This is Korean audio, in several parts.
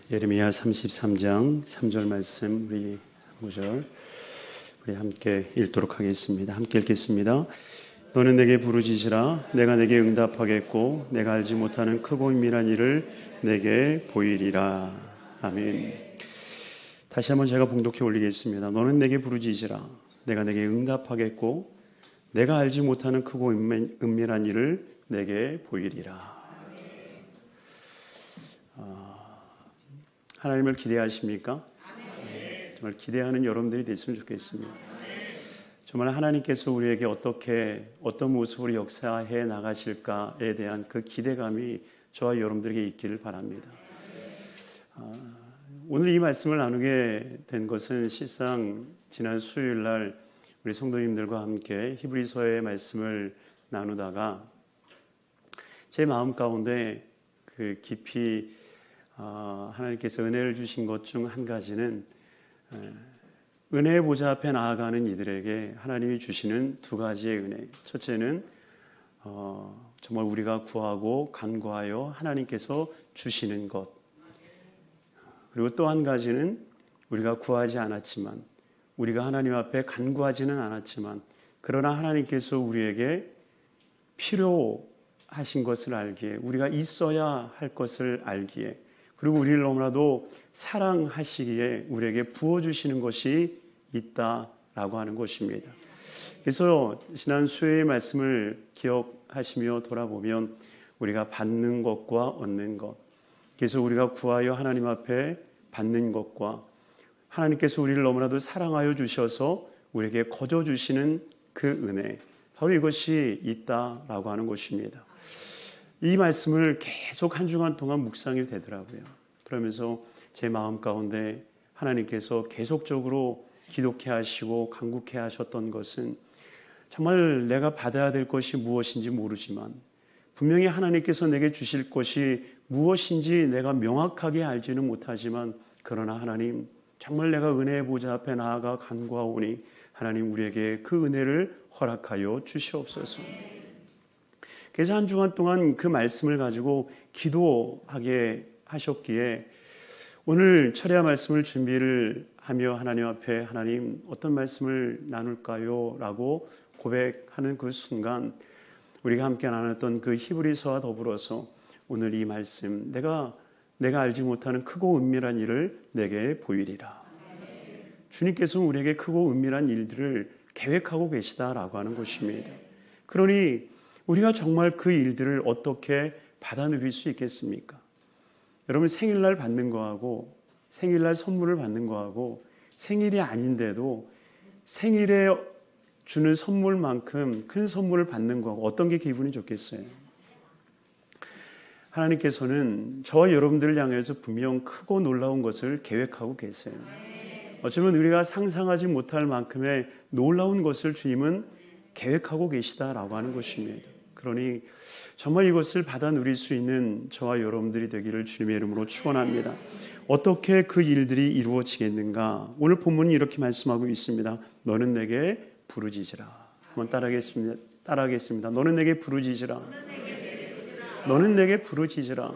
예레미야 33장 3절 말씀 우리 5절 우리 함께 읽도록 하겠습니다. 함께 읽겠습니다. 너는 내게 부르짖으라. 내가 내게 응답하겠고 내가 알지 못하는 크고 은밀한 일을 내게 보이리라. 아멘. 다시 한번 제가 봉독해 올리겠습니다. 너는 내게 부르짖으라. 내가 내게 응답하겠고 내가 알지 못하는 크고 은밀한 일을 내게 보이리라. 하나님을 기대하십니까? 정말 기대하는 여러분들이 됐으면 좋겠습니다. 정말 하나님께서 우리에게 어떤 모습으로 역사해 나가실까에 대한 그 기대감이 저와 여러분들에게 있기를 바랍니다. 오늘 이 말씀을 나누게 된 것은 실상 지난 수요일 날 우리 성도님들과 함께 히브리서의 말씀을 나누다가 제 마음 가운데 그 깊이 하나님께서 은혜를 주신 것 중 한 가지는 은혜의 보좌 앞에 나아가는 이들에게 하나님이 주시는 두 가지의 은혜. 첫째는 정말 우리가 구하고 간구하여 하나님께서 주시는 것. 그리고 또 한 가지는 우리가 구하지 않았지만, 우리가 하나님 앞에 간구하지는 않았지만, 그러나 하나님께서 우리에게 필요하신 것을 알기에, 우리가 있어야 할 것을 알기에, 그리고 우리를 너무나도 사랑하시기에 우리에게 부어주시는 것이 있다라고 하는 것입니다. 그래서 지난 수요의 말씀을 기억하시며 돌아보면 우리가 받는 것과 얻는 것, 그래서 우리가 구하여 하나님 앞에 받는 것과 하나님께서 우리를 너무나도 사랑하여 주셔서 우리에게 거저 주시는 그 은혜, 바로 이것이 있다라고 하는 것입니다. 이 말씀을 계속 한 주간 동안 묵상이 되더라고요. 그러면서 제 마음 가운데 하나님께서 계속적으로 기도케 하시고 간구케 하셨던 것은 정말 내가 받아야 될 것이 무엇인지 모르지만 분명히 하나님께서 내게 주실 것이 무엇인지 내가 명확하게 알지는 못하지만, 그러나 하나님, 정말 내가 은혜의 보좌 앞에 나아가 간구하오니 하나님 우리에게 그 은혜를 허락하여 주시옵소서. 그래서 한 주간 동안 그 말씀을 가지고 기도하게 하셨기에 오늘 철야 말씀을 준비를 하며 하나님 앞에 하나님 어떤 말씀을 나눌까요? 라고 고백하는 그 순간 우리가 함께 나눴던 그 히브리서와 더불어서 오늘 이 말씀, 내가 알지 못하는 크고 은밀한 일을 내게 보이리라. 주님께서는 우리에게 크고 은밀한 일들을 계획하고 계시다라고 하는 것입니다. 그러니 우리가 정말 그 일들을 어떻게 받아 누릴 수 있겠습니까? 여러분, 생일날 받는 거하고 생일날 선물을 받는 거하고 생일이 아닌데도 생일에 주는 선물만큼 큰 선물을 받는 거하고 어떤 게 기분이 좋겠어요? 하나님께서는 저와 여러분들을 향해서 분명 크고 놀라운 것을 계획하고 계세요. 어쩌면 우리가 상상하지 못할 만큼의 놀라운 것을 주님은 계획하고 계시다라고 하는 것입니다. 그러니 정말 이것을 받아 누릴 수 있는 저와 여러분들이 되기를 주님의 이름으로 축원합니다. 어떻게 그 일들이 이루어지겠는가? 오늘 본문이 이렇게 말씀하고 있습니다. 너는 내게 부르짖으라. 한번 따라하겠습니다. 너는 내게 부르짖으라. 너는 내게 부르짖으라.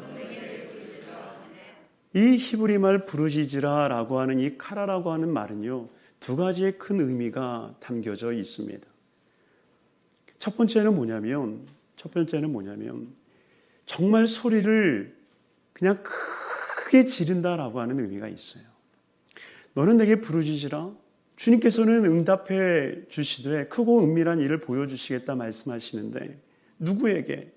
이 히브리 말 부르짖으라라고 하는 이 카라라고 하는 말은요, 두 가지의 큰 의미가 담겨져 있습니다. 첫 번째는 뭐냐면 정말 소리를 그냥 크게 지른다라고 하는 의미가 있어요. 너는 내게 부르짖으라. 주님께서는 응답해 주시되 크고 은밀한 일을 보여주시겠다 말씀하시는데, 누구에게?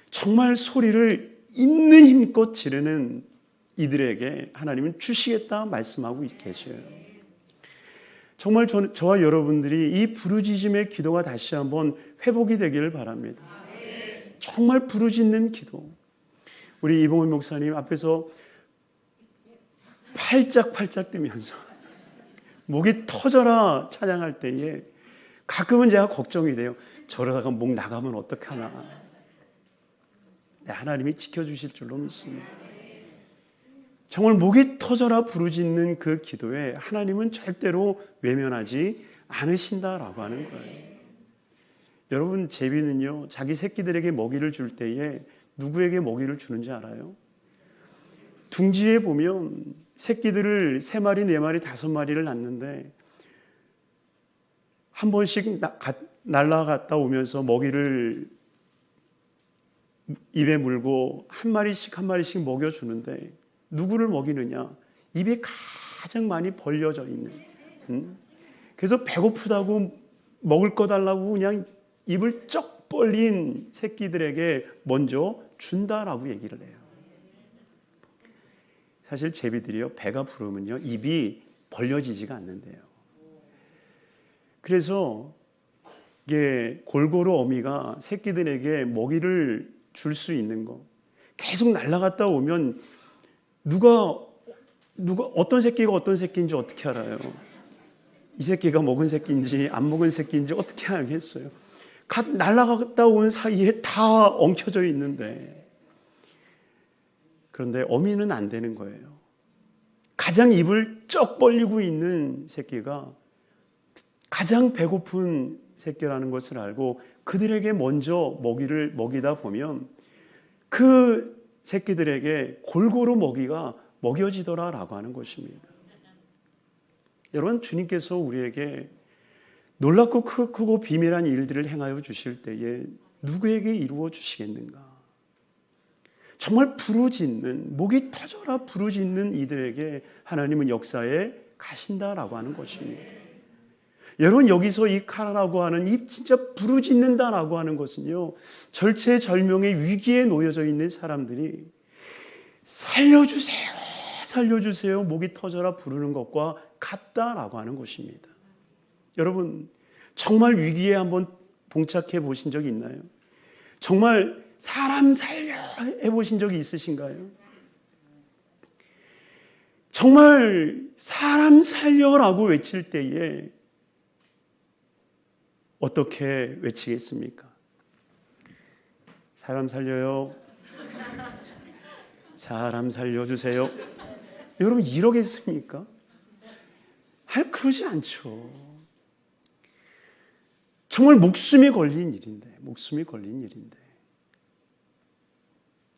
정말 소리를 있는 힘껏 지르는 이들에게 하나님은 주시겠다 말씀하고 계셔요. 정말 저와 여러분들이 이 부르짖음의 기도가 다시 한번 회복이 되기를 바랍니다. 정말 부르짖는 기도. 우리 이봉훈 목사님 앞에서 팔짝팔짝 뛰면서 목이 터져라 찬양할 때에 가끔은 제가 걱정이 돼요. 저러다가 목 나가면 어떡하나. 하나님이 지켜주실 줄로 믿습니다. 정말 목이 터져라 부르짖는 그 기도에 하나님은 절대로 외면하지 않으신다라고 하는 거예요. 여러분, 제비는요, 자기 새끼들에게 먹이를 줄 때에 누구에게 먹이를 주는지 알아요? 둥지에 보면 새끼들을 3마리, 4마리, 5마리를 낳는데 한 번씩 날아갔다 오면서 먹이를 입에 물고 한 마리씩 먹여주는데 누구를 먹이느냐? 입이 가장 많이 벌려져 있는. 그래서 배고프다고 먹을 거 달라고 그냥 입을 쩍 벌린 새끼들에게 먼저 준다라고 얘기를 해요. 사실 제비들이요, 배가 부르면요 입이 벌려지지가 않는데요. 그래서 이게 골고루 어미가 새끼들에게 먹이를 줄 수 있는 거, 계속 날아갔다 오면 누가 어떤 새끼가 어떤 새끼인지 어떻게 알아요? 이 새끼가 먹은 새끼인지 안 먹은 새끼인지 어떻게 알겠어요? 갓 날아갔다 온 사이에 다 엉켜져 있는데, 그런데 어미는 안 되는 거예요. 가장 입을 쩍 벌리고 있는 새끼가 가장 배고픈 새끼라는 것을 알고 그들에게 먼저 먹이를 먹이다 보면 그 새끼들에게 골고루 먹이가 먹여지더라라고 하는 것입니다. 여러분, 주님께서 우리에게 놀랍고 크고 비밀한 일들을 행하여 주실 때에 누구에게 이루어 주시겠는가? 정말 부르짖는, 목이 터져라 부르짖는 이들에게 하나님은 역사에 가신다라고 하는 것입니다. 여러분, 여기서 이 카라라고 하는 이 진짜 부르짖는다라고 하는 것은요, 절체절명의 위기에 놓여져 있는 사람들이 살려주세요, 살려주세요, 목이 터져라 부르는 것과 같다라고 하는 것입니다. 여러분, 정말 위기에 한번 봉착해 보신 적이 있나요? 정말 사람 살려 해보신 적이 있으신가요? 정말 사람 살려라고 외칠 때에 어떻게 외치겠습니까? 사람 살려요. 사람 살려주세요. 여러분, 이러겠습니까? 그러지 않죠. 정말 목숨이 걸린 일인데.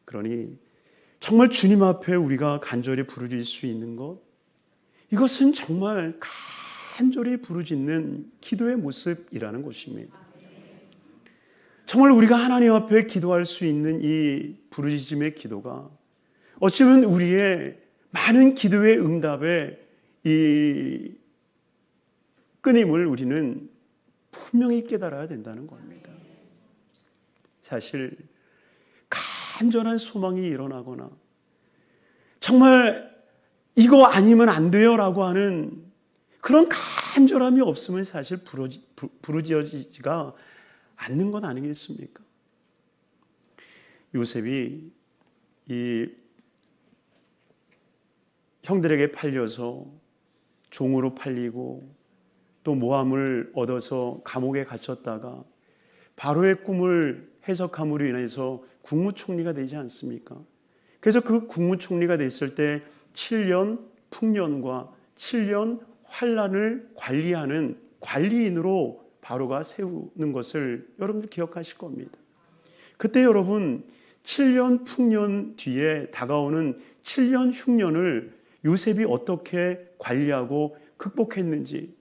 그러니 정말 주님 앞에 우리가 간절히 부르짖을 수 있는 것, 이것은 정말 간절히 부르짖는 기도의 모습이라는 것입니다. 정말 우리가 하나님 앞에 기도할 수 있는 이 부르짖음의 기도가 어쩌면 우리의 많은 기도의 응답의 이 끊임을 우리는 분명히 깨달아야 된다는 겁니다. 사실 간절한 소망이 일어나거나 정말 이거 아니면 안 돼요라고 하는 그런 간절함이 없으면 사실 부르짖어지지가 않는 것 아니겠습니까? 요셉이 이 형들에게 팔려서 종으로 팔리고 또 모함을 얻어서 감옥에 갇혔다가 바로의 꿈을 해석함으로 인해서 국무총리가 되지 않습니까? 그래서 그 국무총리가 됐을 때 7년 풍년과 7년 환란을 관리하는 관리인으로 바로가 세우는 것을 여러분들 기억하실 겁니다. 그때 여러분 7년 풍년 뒤에 다가오는 7년 흉년을 요셉이 어떻게 관리하고 극복했는지,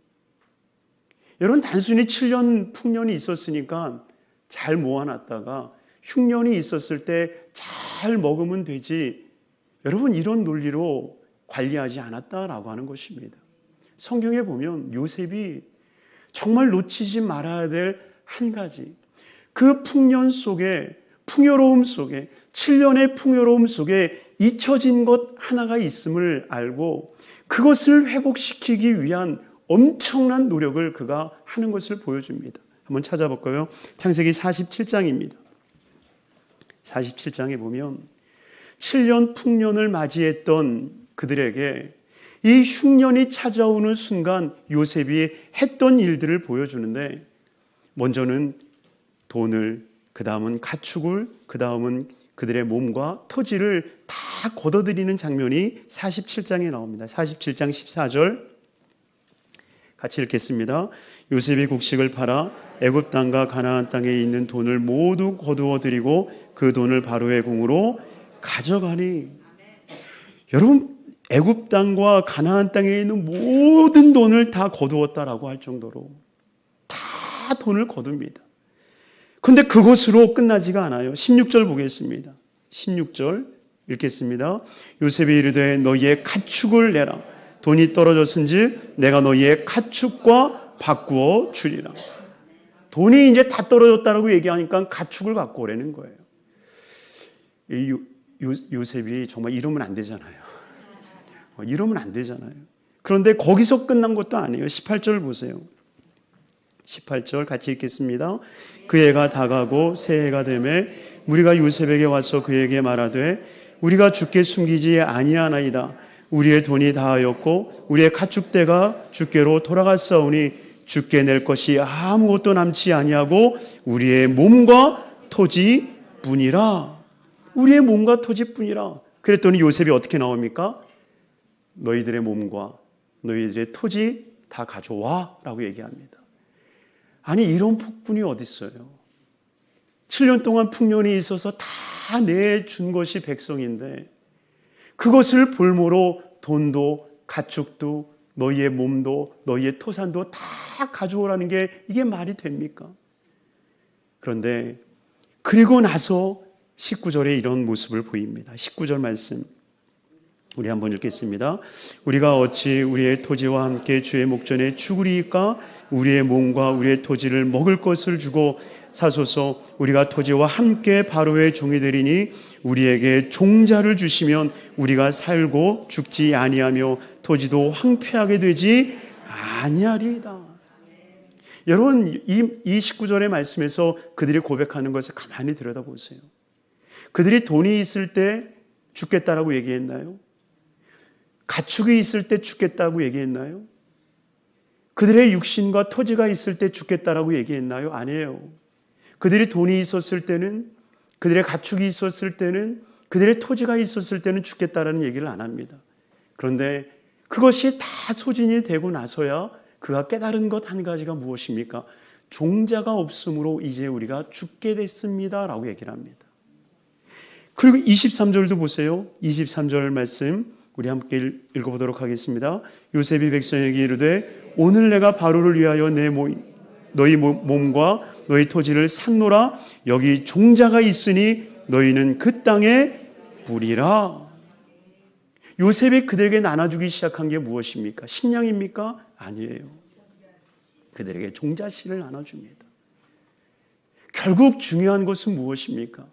여러분 단순히 7년 풍년이 있었으니까 잘 모아놨다가 흉년이 있었을 때 잘 먹으면 되지, 여러분 이런 논리로 관리하지 않았다라고 하는 것입니다. 성경에 보면 요셉이 정말 놓치지 말아야 될 한 가지, 그 풍년 속에, 풍요로움 속에, 7년의 풍요로움 속에 잊혀진 것 하나가 있음을 알고 그것을 회복시키기 위한 엄청난 노력을 그가 하는 것을 보여줍니다. 한번 찾아볼까요? 창세기 47장입니다. 47장에 보면 7년 풍년을 맞이했던 그들에게 이 흉년이 찾아오는 순간 요셉이 했던 일들을 보여주는데, 먼저는 돈을, 그 다음은 가축을, 그 다음은 그들의 몸과 토지를 다 걷어들이는 장면이 47장에 나옵니다. 47장 14절 같이 읽겠습니다. 요셉이 곡식을 팔아 애굽 땅과 가나안 땅에 있는 돈을 모두 거두어 들이고 그 돈을 바로의 궁으로 가져가니. 여러분, 애굽 땅과 가나안 땅에 있는 모든 돈을 다 거두었다라고 할 정도로 다 돈을 거둡니다. 그런데 그것으로 끝나지가 않아요. 16절 보겠습니다. 16절 읽겠습니다. 요셉이 이르되 너희의 가축을 내라. 돈이 떨어졌은즉 내가 너희의 가축과 바꾸어 주리라. 돈이 이제 다 떨어졌다라고 얘기하니까 가축을 갖고 오라는 거예요. 요셉이 정말 이러면 안 되잖아요. 이러면 안 되잖아요. 그런데 거기서 끝난 것도 아니에요. 18절 보세요. 18절 같이 읽겠습니다. 그 해가 다가고 새해가 되매 무리가 요셉에게 와서 그에게 말하되 우리가 주께 숨기지 아니하나이다. 우리의 돈이 다하였고 우리의 가축대가 주께로 돌아갔사오니 주께 낼 것이 아무것도 남지 아니하고 우리의 몸과 토지뿐이라. 우리의 몸과 토지뿐이라. 그랬더니 요셉이 어떻게 나옵니까? 너희들의 몸과 너희들의 토지 다 가져와 라고 얘기합니다. 아니, 이런 폭군이 어디 있어요? 7년 동안 풍년이 있어서 다 내준 것이 백성인데 그것을 볼모로 돈도 가축도 너희의 몸도 너희의 토산도 다 가져오라는 게 이게 말이 됩니까? 그런데 그리고 나서 19절에 이런 모습을 보입니다. 19절 말씀 우리 한번 읽겠습니다. 우리가 어찌 우리의 토지와 함께 주의 목전에 죽으리이까? 우리의 몸과 우리의 토지를 먹을 것을 주고 사소서. 우리가 토지와 함께 바로의 종이 되리니 우리에게 종자를 주시면 우리가 살고 죽지 아니하며 토지도 황폐하게 되지 아니하리이다. 여러분, 이 19절의 말씀에서 그들이 고백하는 것을 가만히 들여다보세요. 그들이 돈이 있을 때 죽겠다라고 얘기했나요? 가축이 있을 때 죽겠다고 얘기했나요? 그들의 육신과 토지가 있을 때 죽겠다라고 얘기했나요? 아니에요. 그들이 돈이 있었을 때는, 그들의 가축이 있었을 때는, 그들의 토지가 있었을 때는 죽겠다라는 얘기를 안 합니다. 그런데 그것이 다 소진이 되고 나서야 그가 깨달은 것 한 가지가 무엇입니까? 종자가 없으므로 이제 우리가 죽게 됐습니다 라고 얘기를 합니다. 그리고 23절도 보세요. 23절 말씀 우리 함께 읽어보도록 하겠습니다. 요셉이 백성에게 이르되 오늘 내가 바로를 위하여 너희 몸과 너희 토지를 샀노라. 여기 종자가 있으니 너희는 그 땅에 뿌리라. 요셉이 그들에게 나눠주기 시작한 게 무엇입니까? 식량입니까? 아니에요. 그들에게 종자씨를 나눠줍니다. 결국 중요한 것은 무엇입니까?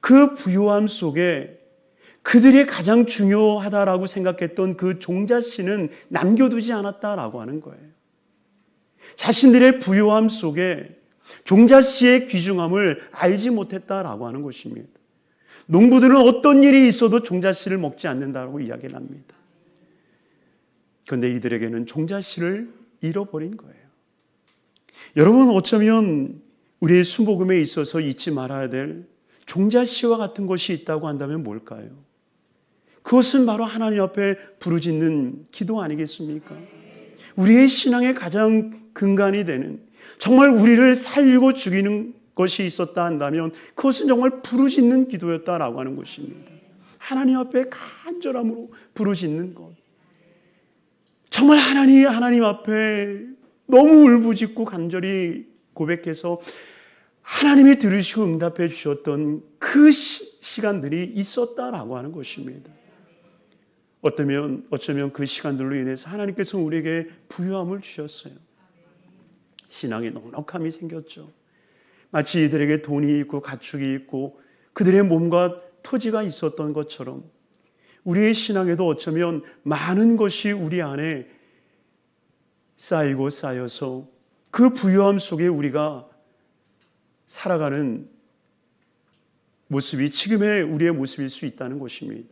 그 부유함 속에 그들이 가장 중요하다라고 생각했던 그 종자씨는 남겨두지 않았다라고 하는 거예요. 자신들의 부유함 속에 종자씨의 귀중함을 알지 못했다라고 하는 것입니다. 농부들은 어떤 일이 있어도 종자씨를 먹지 않는다고 이야기를 합니다. 그런데 이들에게는 종자씨를 잃어버린 거예요. 여러분, 어쩌면 우리의 순복음에 있어서 잊지 말아야 될 종자씨와 같은 것이 있다고 한다면 뭘까요? 그것은 바로 하나님 앞에 부르짖는 기도 아니겠습니까? 우리의 신앙의 가장 근간이 되는, 정말 우리를 살리고 죽이는 것이 있었다 한다면 그것은 정말 부르짖는 기도였다라고 하는 것입니다. 하나님 앞에 간절함으로 부르짖는 것. 정말 하나님 앞에 너무 울부짖고 간절히 고백해서 하나님이 들으시고 응답해 주셨던 그 시간들이 있었다라고 하는 것입니다. 어쩌면 그 시간들로 인해서 하나님께서 우리에게 부유함을 주셨어요. 신앙에 넉넉함이 생겼죠. 마치 이들에게 돈이 있고 가축이 있고 그들의 몸과 토지가 있었던 것처럼 우리의 신앙에도 어쩌면 많은 것이 우리 안에 쌓이고 쌓여서 그 부유함 속에 우리가 살아가는 모습이 지금의 우리의 모습일 수 있다는 것입니다.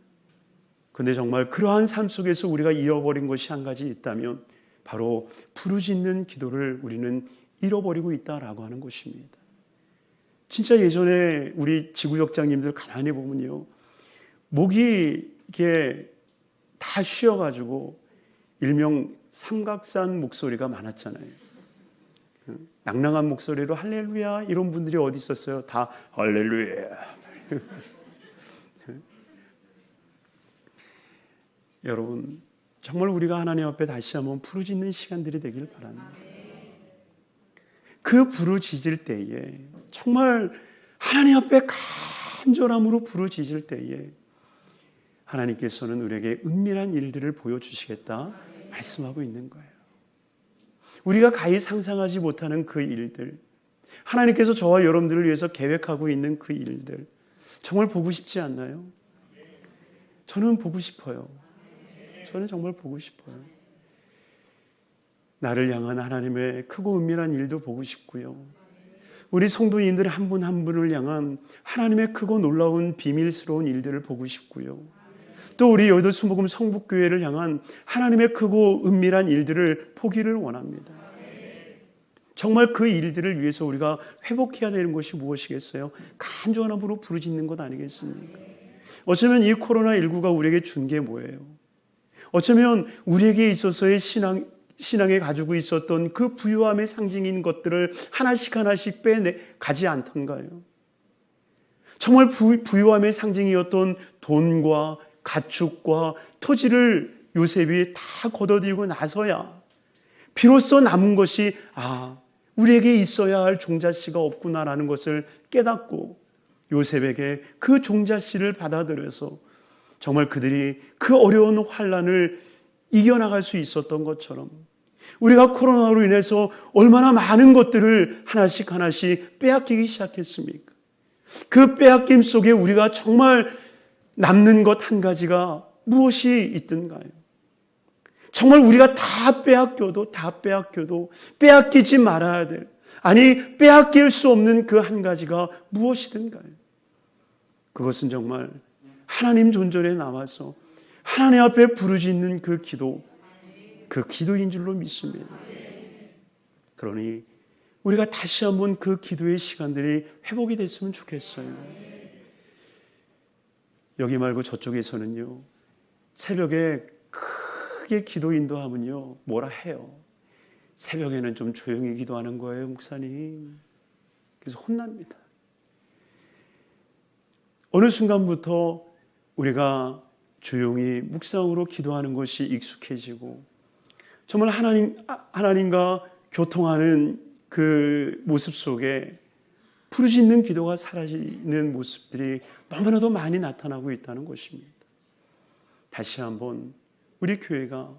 그런데 정말 그러한 삶 속에서 우리가 잃어버린 것이 한 가지 있다면 바로 부르짖는 기도를 우리는 잃어버리고 있다라고 하는 것입니다. 진짜 예전에 우리 지구역장님들 가만히 보면요, 목이 이렇게 다 쉬어가지고 일명 삼각산 목소리가 많았잖아요. 낭낭한 목소리로 할렐루야 이런 분들이 어디 있었어요? 다 할렐루야. 여러분, 정말 우리가 하나님 앞에 다시 한번 부르짖는 시간들이 되길 바랍니다. 그 부르짖을 때에 정말 하나님 앞에 간절함으로 부르짖을 때에 하나님께서는 우리에게 은밀한 일들을 보여주시겠다 말씀하고 있는 거예요. 우리가 가히 상상하지 못하는 그 일들, 하나님께서 저와 여러분들을 위해서 계획하고 있는 그 일들, 정말 보고 싶지 않나요? 저는 보고 싶어요. 저는 정말 보고 싶어요. 나를 향한 하나님의 크고 은밀한 일도 보고 싶고요. 우리 성도님들 한 분 한 분을 향한 하나님의 크고 놀라운 비밀스러운 일들을 보고 싶고요. 또 우리 여의도 순복음 성북교회를 향한 하나님의 크고 은밀한 일들을 보기를 원합니다. 정말 그 일들을 위해서 우리가 회복해야 되는 것이 무엇이겠어요? 간절한 마음으로 부르짖는 것 아니겠습니까? 어쩌면 이 코로나19가 우리에게 준 게 뭐예요? 어쩌면 우리에게 있어서의 신앙에 가지고 있었던 그 부유함의 상징인 것들을 하나씩 하나씩 가지 않던가요? 정말 부유함의 상징이었던 돈과 가축과 토지를 요셉이 다 걷어들이고 나서야 비로소 남은 것이 우리에게 있어야 할 종잣씨가 없구나라는 것을 깨닫고 요셉에게 그 종잣씨를 받아들여서 정말 그들이 그 어려운 환난을 이겨나갈 수 있었던 것처럼 우리가 코로나로 인해서 얼마나 많은 것들을 하나씩 하나씩 빼앗기기 시작했습니까? 그 빼앗김 속에 우리가 정말 남는 것 한 가지가 무엇이 있던가요? 정말 우리가 다 빼앗겨도 빼앗기지 말아야 될, 빼앗길 수 없는 그 한 가지가 무엇이든가요? 그것은 정말 하나님 존전에 나와서 하나님 앞에 부르짖는 그 기도인 줄로 믿습니다. 그러니 우리가 다시 한번 그 기도의 시간들이 회복이 됐으면 좋겠어요. 여기 말고 저쪽에서는요, 새벽에 크게 기도 인도하면요, 뭐라 해요. 새벽에는 좀 조용히 기도하는 거예요, 목사님. 그래서 혼납니다. 어느 순간부터 우리가 조용히 묵상으로 기도하는 것이 익숙해지고 정말 하나님과 교통하는 그 모습 속에 부르짖는 기도가 사라지는 모습들이 너무나도 많이 나타나고 있다는 것입니다. 다시 한번 우리 교회가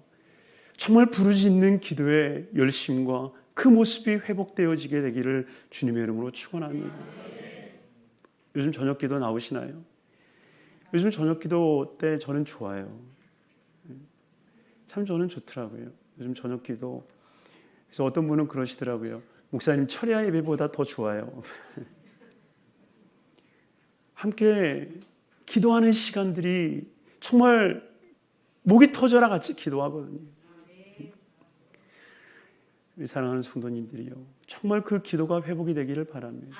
정말 부르짖는 기도의 열심과 그 모습이 회복되어지게 되기를 주님의 이름으로 축원합니다. 요즘 저녁 기도 나오시나요? 요즘 저녁 기도 때 저는 좋아요. 참 저는 좋더라고요. 요즘 저녁 기도. 그래서 어떤 분은 그러시더라고요. 목사님 철야 예배보다 더 좋아요. 함께 기도하는 시간들이 정말 목이 터져라 같이 기도하거든요. 우리 사랑하는 성도님들이요, 정말 그 기도가 회복이 되기를 바랍니다.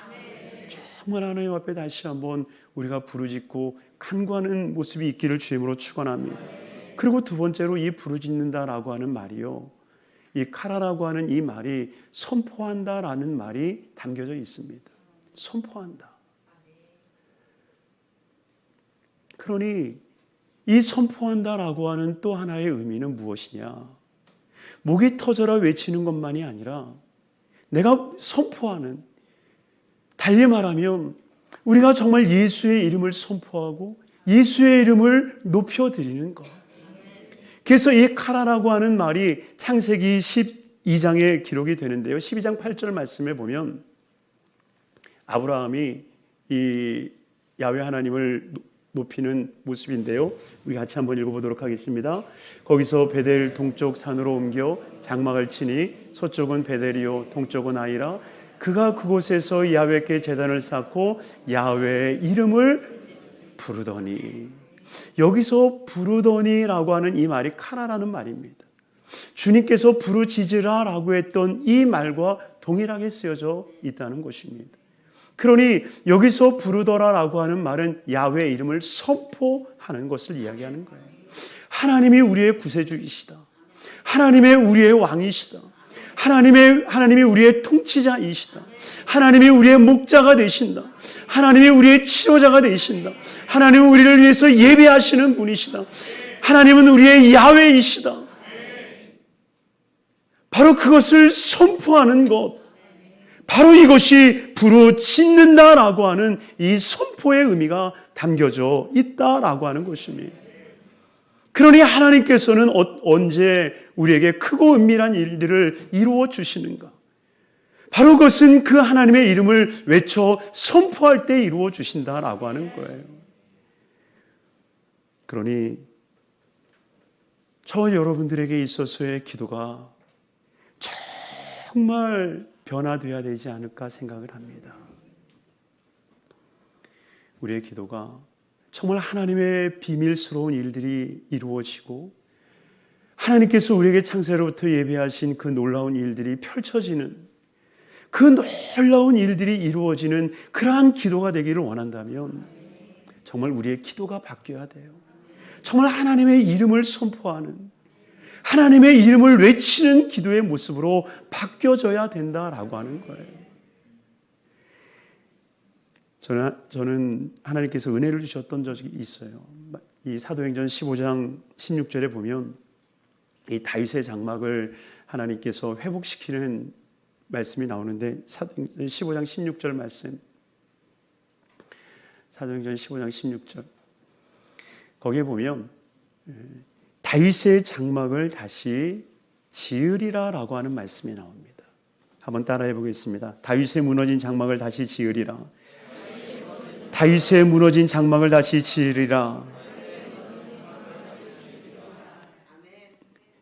정말 하나님 앞에 다시 한번 우리가 부르짖고 간구하는 모습이 있기를 주님으로 축원합니다. 그리고 두 번째로 이 부르짖는다라고 하는 말이요, 이 카라라고 하는 이 말이 선포한다라는 말이 담겨져 있습니다. 선포한다. 그러니 이 선포한다라고 하는 또 하나의 의미는 무엇이냐? 목이 터져라 외치는 것만이 아니라 내가 선포하는, 달리 말하면 우리가 정말 예수의 이름을 선포하고 예수의 이름을 높여드리는 것. 그래서 이 카라라고 하는 말이 창세기 12장에 기록이 되는데요. 12장 8절 말씀에 보면 아브라함이 이 야훼 하나님을 높이는 모습인데요. 우리 같이 한번 읽어보도록 하겠습니다. 거기서 베델 동쪽 산으로 옮겨 장막을 치니 서쪽은 베델이요 동쪽은 아이라. 그가 그곳에서 야훼께 제단을 쌓고 야훼의 이름을 부르더니, 여기서 부르더니라고 하는 이 말이 카라라는 말입니다. 주님께서 부르짖으라라고 했던 이 말과 동일하게 쓰여져 있다는 것입니다. 그러니 여기서 부르더라라고 하는 말은 야훼의 이름을 선포하는 것을 이야기하는 거예요. 하나님이 우리의 구세주이시다. 하나님의 우리의 왕이시다. 하나님이 우리의 통치자이시다. 하나님이 우리의 목자가 되신다. 하나님이 우리의 치료자가 되신다. 하나님은 우리를 위해서 예배하시는 분이시다. 하나님은 우리의 야훼이시다. 바로 그것을 선포하는 것, 바로 이것이 부르짖는다라고 하는 이 선포의 의미가 담겨져 있다라고 하는 것입니다. 그러니 하나님께서는 언제 우리에게 크고 은밀한 일들을 이루어 주시는가? 바로 그것은 그 하나님의 이름을 외쳐 선포할 때 이루어 주신다라고 하는 거예요. 그러니 저와 여러분들에게 있어서의 기도가 정말 변화되어야 되지 않을까 생각을 합니다. 우리의 기도가 정말 하나님의 비밀스러운 일들이 이루어지고 하나님께서 우리에게 창세로부터 예비하신 그 놀라운 일들이 펼쳐지는, 그 놀라운 일들이 이루어지는 그러한 기도가 되기를 원한다면 정말 우리의 기도가 바뀌어야 돼요. 정말 하나님의 이름을 선포하는, 하나님의 이름을 외치는 기도의 모습으로 바뀌어져야 된다라고 하는 거예요. 저는 하나님께서 은혜를 주셨던 적이 있어요. 이 사도행전 15장 16절에 보면 이 다윗의 장막을 하나님께서 회복시키는 말씀이 나오는데, 사도행전 15장 16절 말씀, 사도행전 15장 16절, 거기에 보면 다윗의 장막을 다시 지으리라 라고 하는 말씀이 나옵니다. 한번 따라해 보겠습니다. 다윗의 무너진 장막을 다시 지으리라. 다윗의 무너진 장막을 다시 지으리라.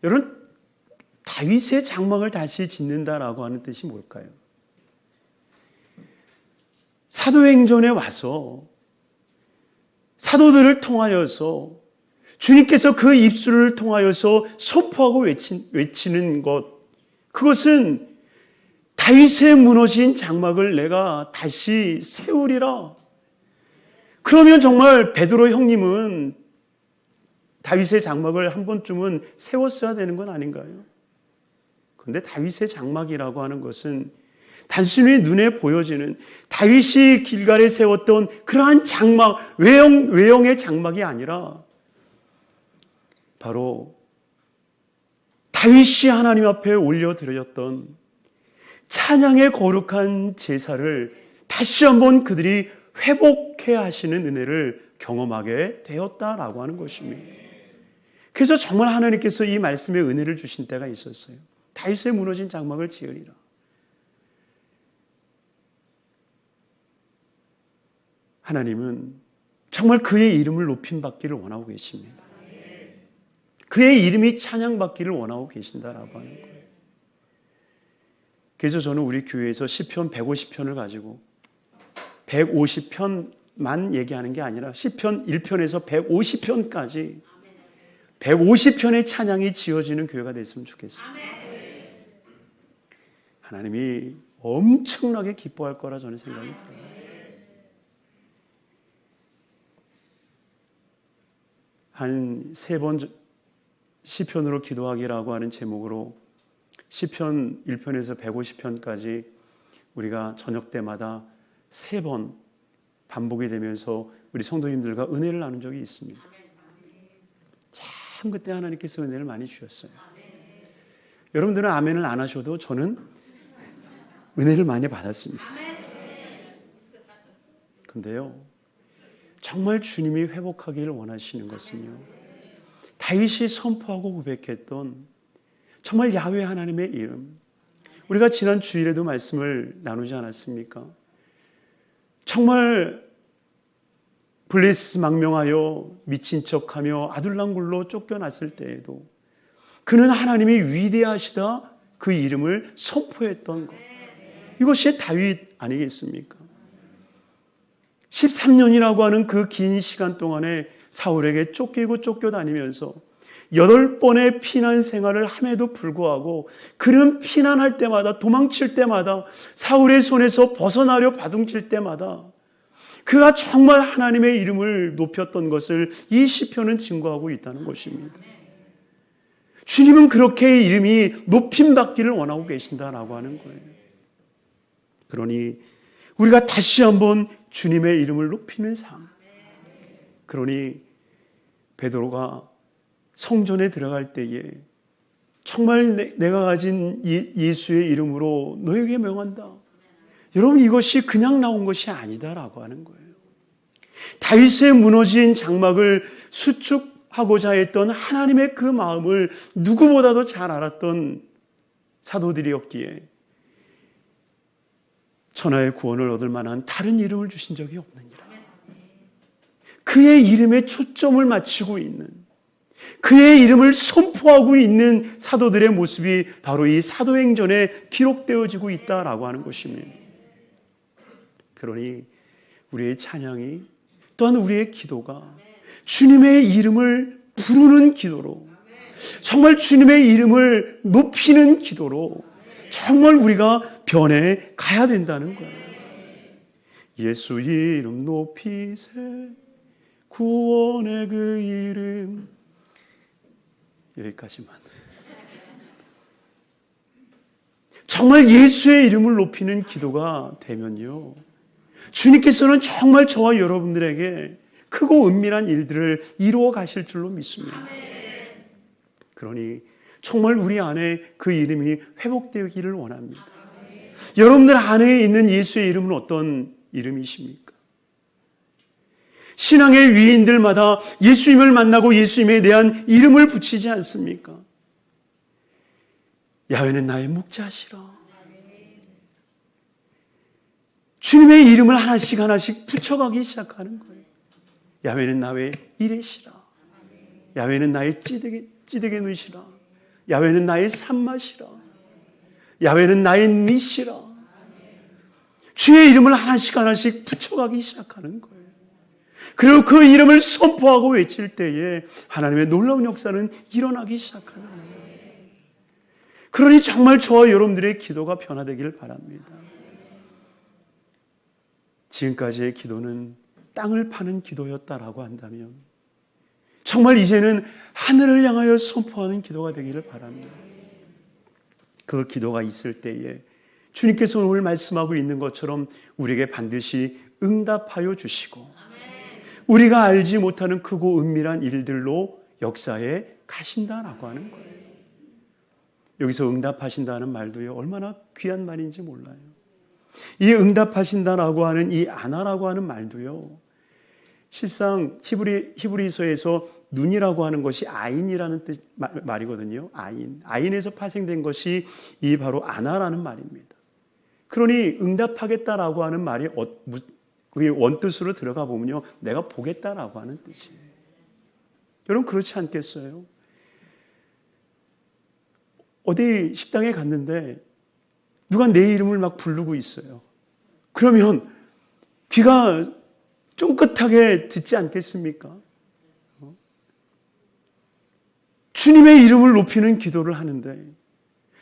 여러분, 다윗의 장막을 다시 짓는다라고 하는 뜻이 뭘까요? 사도행전에 와서 사도들을 통하여서 주님께서 그 입술을 통하여서 선포하고 외치는 것, 그것은 다윗의 무너진 장막을 내가 다시 세우리라. 그러면 정말 베드로 형님은 다윗의 장막을 한 번쯤은 세웠어야 되는 건 아닌가요? 그런데 다윗의 장막이라고 하는 것은 단순히 눈에 보여지는 다윗이 길갈에 세웠던 그러한 장막, 외형의 장막이 아니라 바로 다윗이 하나님 앞에 올려드렸던 찬양의 거룩한 제사를 다시 한번 그들이 회복해 하시는 은혜를 경험하게 되었다라고 하는 것입니다. 그래서 정말 하나님께서 이 말씀에 은혜를 주신 때가 있었어요. 다윗의 무너진 장막을 지으리라. 하나님은 정말 그의 이름을 높임받기를 원하고 계십니다. 그의 이름이 찬양받기를 원하고 계신다라고 하는 거예요. 그래서 저는 우리 교회에서 시편 150편을 가지고 150편만 얘기하는 게 아니라 시편 1편에서 150편까지 150편의 찬양이 지어지는 교회가 됐으면 좋겠어요. 하나님이 엄청나게 기뻐할 거라 저는 생각이 들어요. 한 3번 시편으로 기도하기라고 하는 제목으로 시편 1편에서 150편까지 우리가 저녁 때마다 3번 반복이 되면서 우리 성도님들과 은혜를 나눈 적이 있습니다. 참 그때 하나님께서 은혜를 많이 주셨어요. 여러분들은 아멘을 안 하셔도 저는 은혜를 많이 받았습니다. 그런데요, 정말 주님이 회복하기를 원하시는 것은요, 다윗이 선포하고 고백했던 정말 야훼 하나님의 이름, 우리가 지난 주일에도 말씀을 나누지 않았습니까? 정말 블레스 망명하여 미친 척하며 아둘람굴로 쫓겨났을 때에도 그는 하나님이 위대하시다 그 이름을 선포했던 것, 이것이 다윗 아니겠습니까? 13년이라고 하는 그 긴 시간 동안에 사울에게 쫓기고 쫓겨다니면서 8번의 피난 생활을 함에도 불구하고 그는 피난할 때마다, 도망칠 때마다, 사울의 손에서 벗어나려 바둥칠 때마다 그가 정말 하나님의 이름을 높였던 것을 이 시편은 증거하고 있다는 것입니다. 주님은 그렇게 이름이 높임받기를 원하고 계신다라고 하는 거예요. 그러니 우리가 다시 한번 주님의 이름을 높이는 삶, 그러니 베드로가 성전에 들어갈 때에 정말 내가 가진 예수의 이름으로 너에게 명한다. 여러분, 이것이 그냥 나온 것이 아니다라고 하는 거예요. 다윗의 무너진 장막을 수축하고자 했던 하나님의 그 마음을 누구보다도 잘 알았던 사도들이었기에 천하의 구원을 얻을 만한 다른 이름을 주신 적이 없느니라. 그의 이름에 초점을 맞추고 있는, 그의 이름을 선포하고 있는 사도들의 모습이 바로 이 사도행전에 기록되어지고 있다라고 하는 것입니다. 그러니 우리의 찬양이, 또한 우리의 기도가 주님의 이름을 부르는 기도로, 정말 주님의 이름을 높이는 기도로 정말 우리가 변해 가야 된다는 거예요. 예수 이름 높이세, 구원의 그 이름. 여기까지만. 정말 예수의 이름을 높이는 기도가 되면요, 주님께서는 정말 저와 여러분들에게 크고 은밀한 일들을 이루어 가실 줄로 믿습니다. 그러니 정말 우리 안에 그 이름이 회복되기를 원합니다. 여러분들 안에 있는 예수의 이름은 어떤 이름이십니까? 신앙의 위인들마다 예수님을 만나고 예수님에 대한 이름을 붙이지 않습니까? 야훼는 나의 목자시라. 주님의 이름을 하나씩 하나씩 붙여가기 시작하는 거예요. 야훼는 나의 이레시라. 야훼는 나의 찌득의 눈이시라. 야훼는 나의 산맛이라. 야훼는 나의 니시라. 주의 이름을 하나씩 하나씩 붙여가기 시작하는 거예요. 그리고 그 이름을 선포하고 외칠 때에 하나님의 놀라운 역사는 일어나기 시작하는 거예요. 그러니 정말 저와 여러분들의 기도가 변화되기를 바랍니다. 지금까지의 기도는 땅을 파는 기도였다라고 한다면 정말 이제는 하늘을 향하여 선포하는 기도가 되기를 바랍니다. 그 기도가 있을 때에 주님께서 오늘 말씀하고 있는 것처럼 우리에게 반드시 응답하여 주시고 우리가 알지 못하는 크고 은밀한 일들로 역사에 가신다라고 하는 거예요. 여기서 응답하신다는 말도요, 얼마나 귀한 말인지 몰라요. 이 응답하신다라고 하는 이 아나라고 하는 말도요, 실상 히브리서에서 눈이라고 하는 것이 아인이라는 말이거든요. 아인에서 파생된 것이 이 바로 아나라는 말입니다. 그러니 응답하겠다라고 하는 말이 그게 원뜻으로 들어가 보면요, 내가 보겠다라고 하는 뜻이에요. 여러분, 그렇지 않겠어요? 어디 식당에 갔는데 누가 내 이름을 막 부르고 있어요. 그러면 귀가 쫑긋하게 듣지 않겠습니까? 주님의 이름을 높이는 기도를 하는데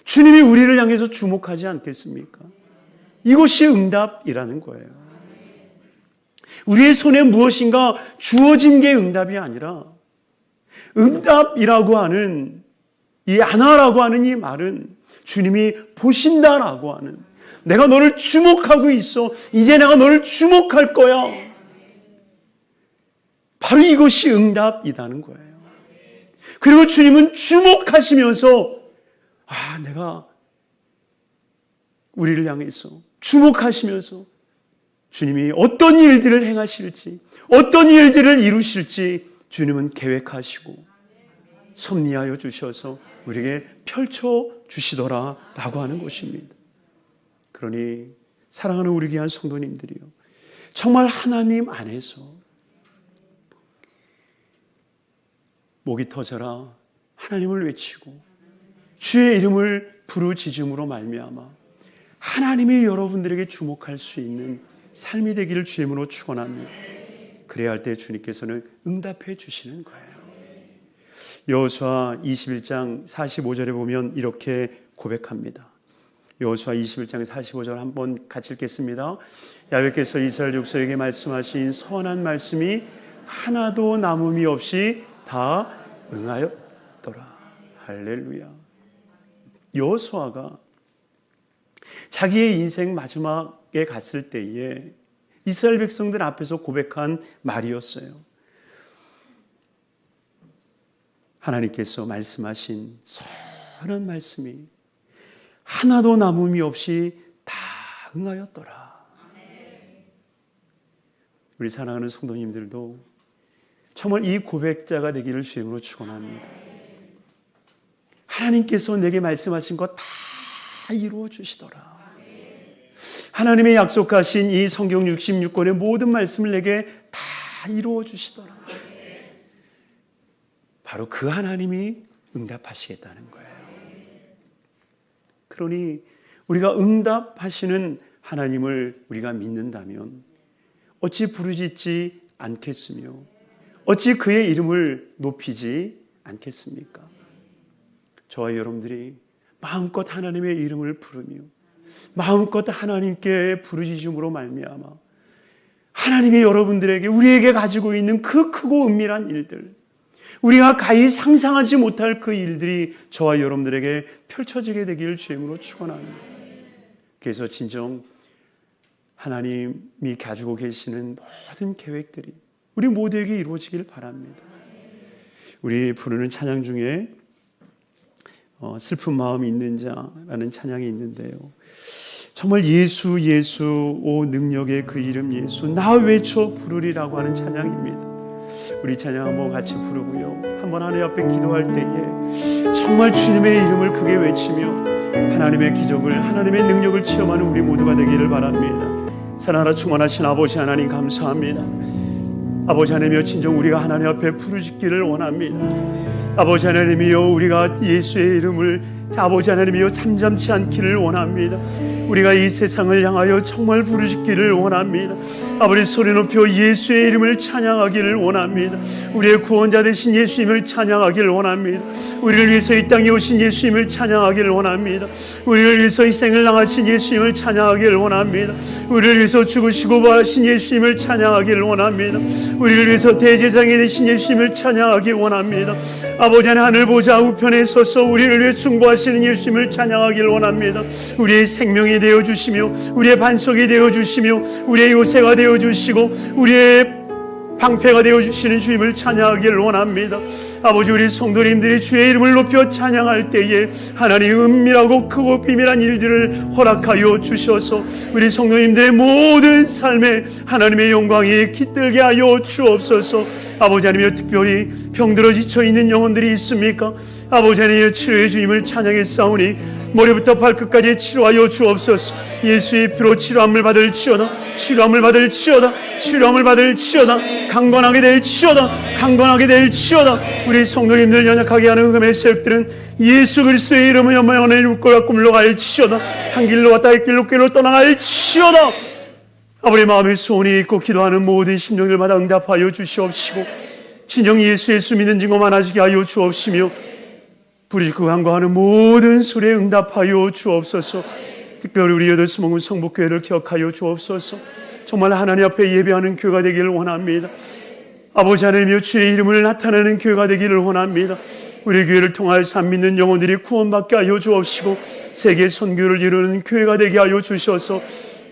주님이 우리를 향해서 주목하지 않겠습니까? 이것이 응답이라는 거예요. 우리의 손에 무엇인가 주어진 게 응답이 아니라 응답이라고 하는 이 아나라고 하는 이 말은 주님이 보신다라고 하는, 내가 너를 주목하고 있어. 이제 내가 너를 주목할 거야. 바로 이것이 응답이라는 거예요. 그리고 주님은 주목하시면서 내가 우리를 향해서 주목하시면서 주님이 어떤 일들을 행하실지, 어떤 일들을 이루실지 주님은 계획하시고 섭리하여 주셔서 우리에게 펼쳐 주시더라라고 하는 것입니다. 그러니 사랑하는 우리 귀한 성도님들이요, 정말 하나님 안에서 목이 터져라 하나님을 외치고 주의 이름을 부르짖음으로 말미암아 하나님이 여러분들에게 주목할 수 있는 삶이 되기를 주님으로 축원합니다. 그래야 할 때 주님께서는 응답해 주시는 거예요. 여호수아 21장 45절에 보면 이렇게 고백합니다. 여호수아 21장 45절 한번 같이 읽겠습니다. 야훼께서 이스라엘 족속에게 말씀하신 선한 말씀이 하나도 남음이 없이 다 응하였더라. 할렐루야. 여호수아가 자기의 인생 마지막에 갔을 때에 이스라엘 백성들 앞에서 고백한 말이었어요. 하나님께서 말씀하신 선한 말씀이 하나도 남음이 없이 다 응하였더라. 우리 사랑하는 성도님들도 정말 이 고백자가 되기를 주임으로 축원합니다. 하나님께서 내게 말씀하신 것 다 이루어 주시더라. 하나님의 약속하신 이 성경 66권의 모든 말씀을 내게 다 이루어 주시더라. 바로 그 하나님이 응답하시겠다는 거예요. 그러니 우리가 응답하시는 하나님을 우리가 믿는다면 어찌 부르짖지 않겠으며 어찌 그의 이름을 높이지 않겠습니까? 저와 여러분들이 마음껏 하나님의 이름을 부르며 마음껏 하나님께 부르짖음으로 말미암아 하나님이 여러분들에게 우리에게 가지고 있는 그 크고 은밀한 일들, 우리가 가히 상상하지 못할 그 일들이 저와 여러분들에게 펼쳐지게 되기를 주임으로 축원합니다. 그래서 진정 하나님이 가지고 계시는 모든 계획들이 우리 모두에게 이루어지길 바랍니다. 우리 부르는 찬양 중에 슬픈 마음이 있는 자라는 찬양이 있는데요, 정말 예수 예수 오 능력의 그 이름 예수 나 외쳐 부르리라고 하는 찬양입니다. 우리 찬양 한번 같이 부르고요, 한번 하나님 앞에 기도할 때에 정말 주님의 이름을 크게 외치며 하나님의 기적을, 하나님의 능력을 체험하는 우리 모두가 되기를 바랍니다. 사랑하라 충만하신 아버지 하나님 감사합니다. 아버지 하나님이여, 진정 우리가 하나님 앞에 부르짖기를 원합니다. 아버지 하나님이여, 우리가 예수의 이름을 아버지 하나님이여 잠잠치 않기를 원합니다. 우리가 이 세상을 향하여 정말 부르짖기를 원합니다. 아버지 소리 높여 예수의 이름을 찬양하기를 원합니다. 우리의 구원자 되신 예수님을 찬양하기를 원합니다. 우리를 위해서 이 땅에 오신 예수님을 찬양하기를 원합니다. 우리를 위해서 희생을 당하신 예수님을 찬양하기를 원합니다. 우리를 위해서 죽으시고 부활하신 예수님을 찬양하기를 원합니다. 우리를 위해서 대제사장이 되신 예수님을 찬양하기 원합니다. 아버지 하늘 보좌 우편에 서서 우리를 위해 충고하시는 예수님을 찬양하기를 원합니다. 우리의 생명이 되어주시며 우리의 반석이 되어주시며 우리의 요새가 되어주시고 우리의 방패가 되어주시는 주님을 찬양하기를 원합니다. 아버지, 우리 성도님들이 주의 이름을 높여 찬양할 때에 하나님 은밀하고 크고 비밀한 일들을 허락하여 주셔서 우리 성도님들의 모든 삶에 하나님의 영광이 깃들게 하여 주옵소서. 아버지 하나님, 특별히 병들어 지쳐있는 영혼들이 있습니까? 아버지 하나님, 치료의 주님을 찬양했사오니 머리부터 발끝까지 치료하여 주옵소서. 예수의 피로 치료함을 받을 치어다, 치료함을 받을 치어다, 치료함을 받을 치어다, 강건하게 될 치어다, 강건하게 될 치어다. 우리 성도님들 연약하게 하는 흑암의 세력들은 예수 그리스도의 이름을 영원히 묶어갖고 물러갈 치어다. 한 길로 왔다 한 길로 떠나갈 치어다. 아버지, 마음의 소원이 있고 기도하는 모든 심령들마다 응답하여 주시옵시고 진정 예수의 수 믿는 증거 많아지게 하여 주옵시며 부르짖고 간구하는 모든 소리에 응답하여 주옵소서. 특별히 우리 여덟 수목은 성복교회를 기억하여 주옵소서. 정말 하나님 앞에 예배하는 교회가 되기를 원합니다. 아버지 하나님이여, 주의 이름을 나타내는 교회가 되기를 원합니다. 우리 교회를 통하여 산 믿는 영혼들이 구원받게 하여 주옵시고 세계 선교를 이루는 교회가 되게 하여 주셔서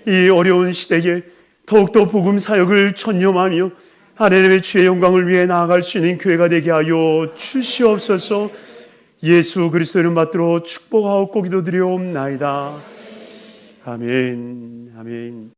이 어려운 시대에 더욱더 복음 사역을 전념하며 하나님의 주의 영광을 위해 나아갈 수 있는 교회가 되게 하여 주시옵소서. 예수 그리스도의 이름 받들어 축복하옵고 기도드리옵나이다. 아멘. 아멘.